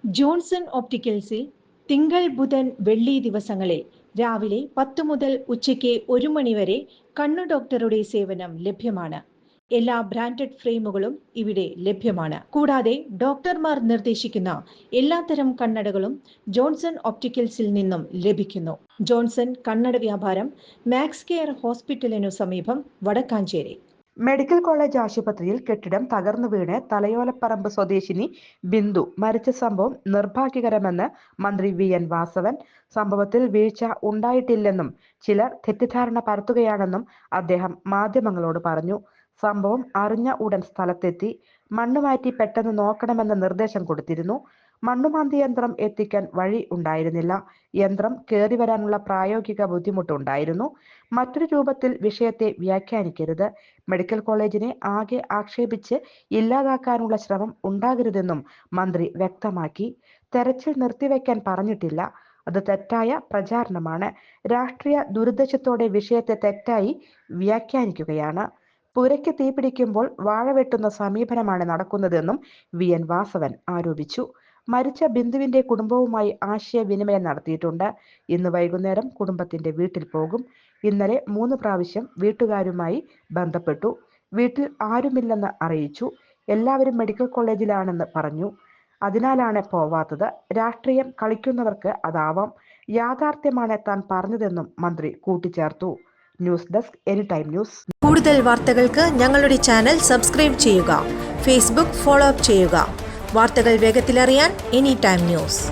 Johnson ഒപ്റ്റിക്കൽസിൽ തിങ്കൾ ബുധൻ വെള്ളി ദിവസങ്ങളിൽ രാവിലെ 10 മുതൽ ഉച്ചയ്ക്ക് 1 മണി വരെ കണ്ണു ഡോക്ടറുടെ സേവനം ലഭ്യമാണ്. എല്ലാ ബ്രാൻഡഡ് ഫ്രെയിമുകളും ഇവിടെ ലഭ്യമാണ്. കൂടാതെ ഡോക്ടർമാർ നിർദ്ദേശിക്കുന്ന എല്ലാത്തരം കണ്ണടകളും ജോൺസൺ ഒപ്റ്റിക്കൽസിൽ നിന്നും ലഭിക്കുന്നു. ജോൺസൺ കണ്ണട വ്യാപാരം മാക്സ് കെയർ ഹോസ്പിറ്റലിനു സമീപം, വടക്കാഞ്ചേരി. മെഡിക്കൽ കോളേജ് ആശുപത്രിയിൽ കെട്ടിടം തകർന്നു വീണ് തലയോലപ്പറമ്പ് സ്വദേശിനി ബിന്ദു മരിച്ച സംഭവം നിർഭാഗ്യകരമെന്ന് മന്ത്രി വി.എൻ. വാസവൻ. സംഭവത്തിൽ വീഴ്ച ഉണ്ടായിട്ടില്ലെന്നും ചിലർ തെറ്റിദ്ധാരണ പരത്തുകയാണെന്നും അദ്ദേഹം മാധ്യമങ്ങളോട് പറഞ്ഞു. സംഭവം അറിഞ്ഞ ഉടൻ സ്ഥലത്തെത്തി മണ്ണുമാറ്റി പെട്ടെന്ന് നോക്കണമെന്ന നിർദ്ദേശം കൊടുത്തിരുന്നു. മണ്ണുമാന്തി യന്ത്രം എത്തിക്കാൻ വഴി ഉണ്ടായിരുന്നില്ല. യന്ത്രം കയറി വരാനുള്ള പ്രായോഗിക ബുദ്ധിമുട്ടുണ്ടായിരുന്നു. മറ്റൊരു രൂപത്തിൽ വിഷയത്തെ വ്യാഖ്യാനിക്കരുത്. മെഡിക്കൽ കോളേജിനെ ആകെ ആക്ഷേപിച്ച് ഇല്ലാതാക്കാനുള്ള ശ്രമം ഉണ്ടാകരുതെന്നും മന്ത്രി വ്യക്തമാക്കി. തെരച്ചിൽ നിർത്തിവെക്കാൻ പറഞ്ഞിട്ടില്ല. അത് തെറ്റായ പ്രചാരണമാണ്. രാഷ്ട്രീയ ദുരുദ്ദേശത്തോടെ വിഷയത്തെ തെറ്റായി വ്യാഖ്യാനിക്കുകയാണ്. പുരയ്ക്ക് തീപിടിക്കുമ്പോൾ വാഴ വെട്ടുന്ന സമീപനമാണ് നടക്കുന്നതെന്നും വി.എൻ. വാസവൻ ആരോപിച്ചു. മരിച്ച ബിന്ദുവിന്റെ കുടുംബവുമായി ആശയവിനിമയം നടത്തിയിട്ടുണ്ട്. ഇന്ന് വൈകുന്നേരം കുടുംബത്തിന്റെ വീട്ടിൽ പോകും. ഇന്നലെ 3 പ്രാവശ്യം വീട്ടുകാരുമായി ബന്ധപ്പെട്ടു. വീട്ടിൽ ആരുമില്ലെന്ന് അറിയിച്ചു. എല്ലാവരും മെഡിക്കൽ കോളേജിലാണെന്ന് പറഞ്ഞു. അതിനാലാണ് പോവാത്തത്. രാഷ്ട്രീയം കളിക്കുന്നവർക്ക് അതാവാം. യാഥാർത്ഥ്യമാണ് താൻ പറഞ്ഞതെന്നും മന്ത്രി കൂട്ടിച്ചേർത്തു. News desk anytime news. കൂടുതൽ വാർത്തകൾക്ക് ഞങ്ങളുടെ ചാനൽ സബ്സ്ക്രൈബ് ചെയ്യുക. ഫേസ്ബുക്ക് ഫോളോ അപ്പ് ചെയ്യുക. വാർത്തകൾ വേഗത്തിലറിയാൻ എനിടൈം ന്യൂസ്.